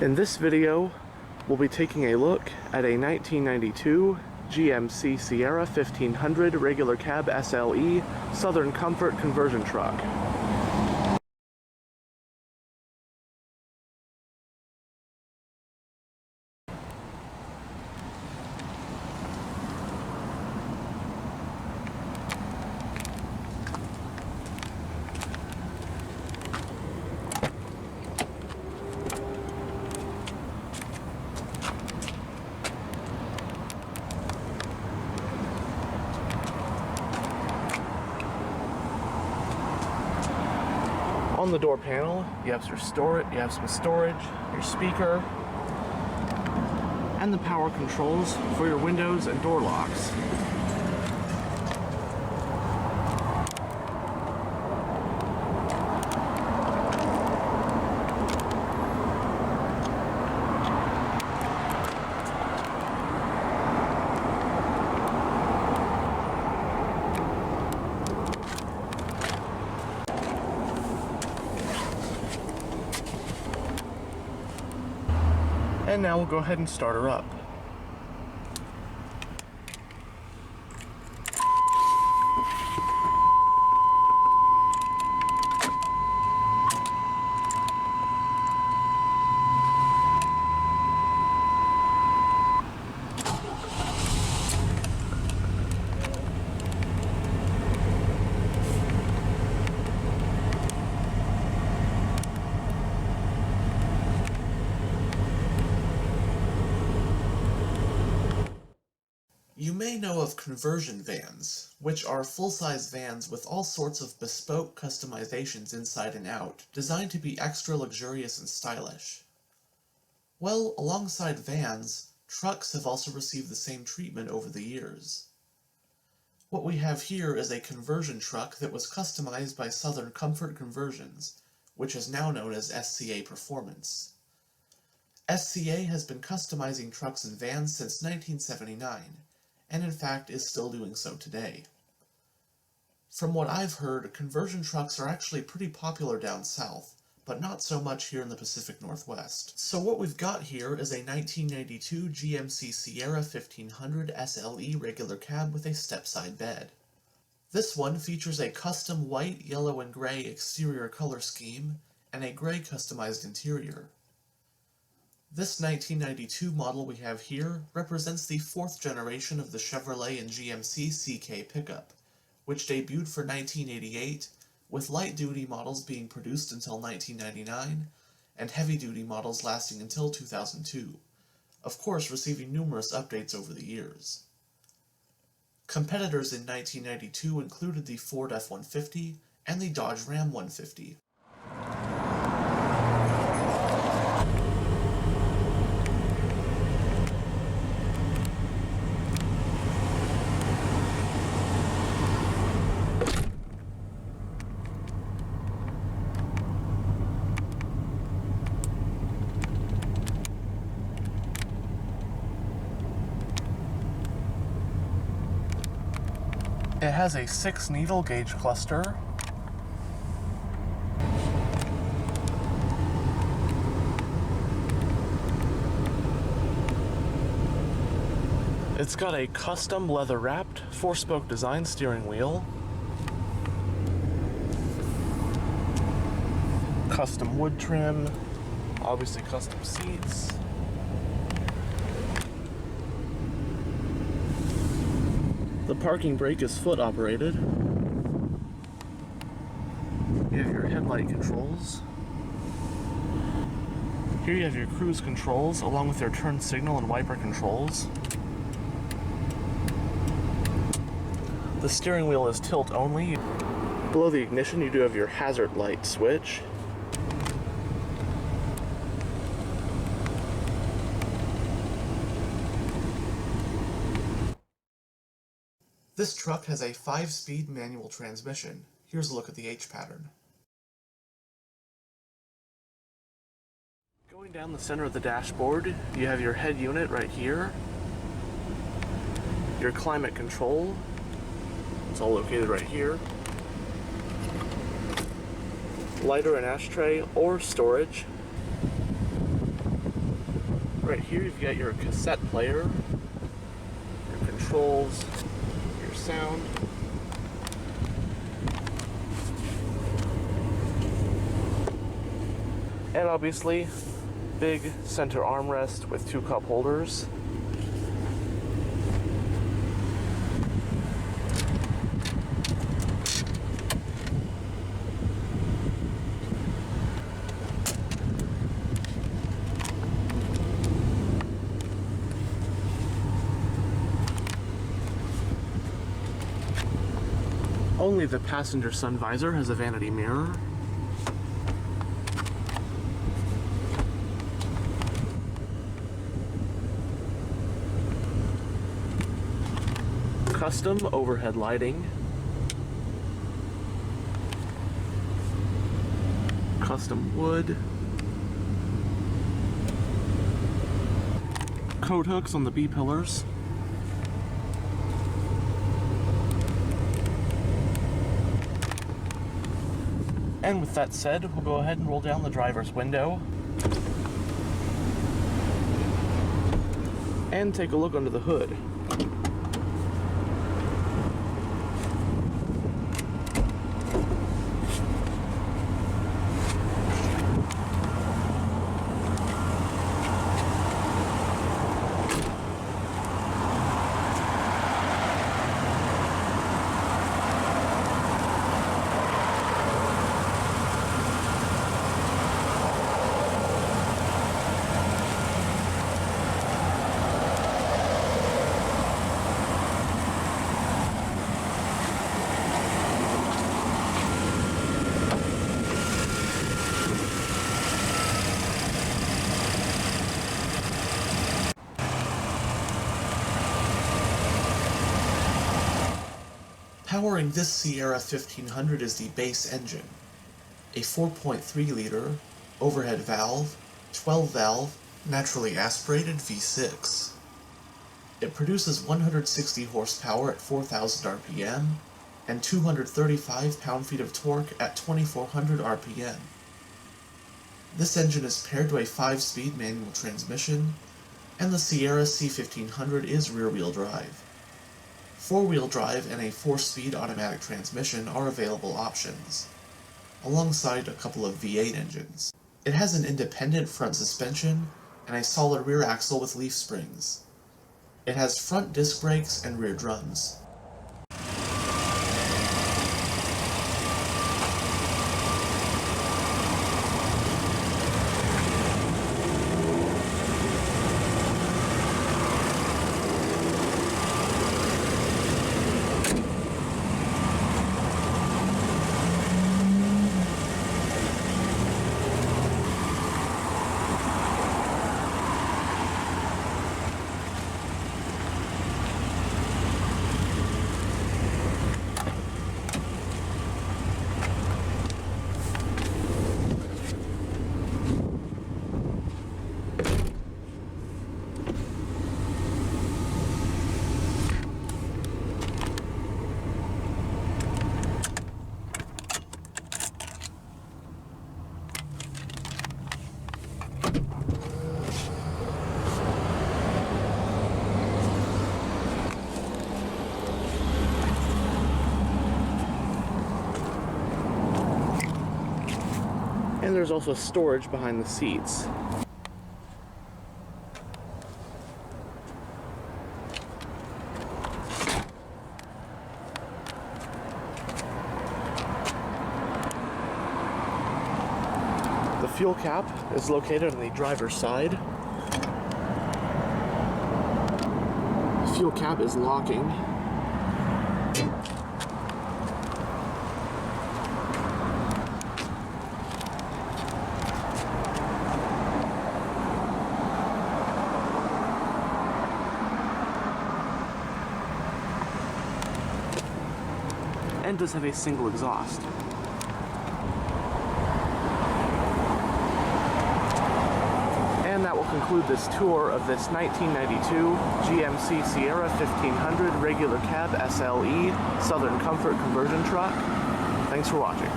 In this video, we'll be taking a look at a 1992 GMC Sierra 1500 regular cab SLE Southern Comfort conversion truck. On the door panel, you have some storage, your speaker, and the power controls for your windows and door locks. And now we'll go ahead and start her up. You may know of conversion vans, which are full-size vans with all sorts of bespoke customizations inside and out, designed to be extra luxurious and stylish. Well, alongside vans, trucks have also received the same treatment over the years. What we have here is a conversion truck that was customized by Southern Comfort Conversions, which is now known as SCA Performance. SCA has been customizing trucks and vans since 1979, and in fact is still doing so today. From what I've heard, conversion trucks are actually pretty popular down south, but not so much here in the Pacific Northwest. So what we've got here is a 1992 GMC Sierra 1500 SLE regular cab with a step-side bed. This one features a custom white, yellow, and gray exterior color scheme, and a gray customized interior. This 1992 model we have here represents the fourth generation of the Chevrolet and GMC CK pickup, which debuted for 1988, with light-duty models being produced until 1999, and heavy-duty models lasting until 2002, of course receiving numerous updates over the years. Competitors in 1992 included the Ford F-150 and the Dodge Ram 150. It has a 6-needle gauge cluster. It's got a custom leather-wrapped 4-spoke design steering wheel, custom wood trim, obviously custom seats. The parking brake is foot operated. You have your headlight controls. Here you have your cruise controls along with your turn signal and wiper controls. The steering wheel is tilt only. Below the ignition you do have your hazard light switch. This truck has a 5-speed manual transmission. Here's a look at the H pattern. Going down the center of the dashboard, you have your head unit right here, your climate control, it's all located right here, lighter and ashtray or storage, Right here you've got your cassette player, your controls, your sound. And obviously, big center armrest with 2 cup holders. Only the passenger sun visor has a vanity mirror. Custom overhead lighting. Custom wood. Coat hooks on the B-pillars. And with that said, we'll go ahead and roll down the driver's window and take a look under the hood. Powering this Sierra 1500 is the base engine, a 4.3-liter, overhead valve, 12-valve, naturally aspirated V6. It produces 160 horsepower at 4,000 RPM and 235 pound-feet of torque at 2,400 RPM. This engine is paired to a 5-speed manual transmission, and the Sierra C1500 is rear-wheel drive. 4-wheel drive and a 4-speed automatic transmission are available options, alongside a couple of V8 engines. It has an independent front suspension and a solid rear axle with leaf springs. It has front disc brakes and rear drums. And there's also storage behind the seats. The fuel cap is located on the driver's side. The fuel cap is locking. And does have a single exhaust. And that will conclude this tour of this 1992 GMC Sierra 1500 regular cab SLE Southern Comfort conversion truck. Thanks for watching.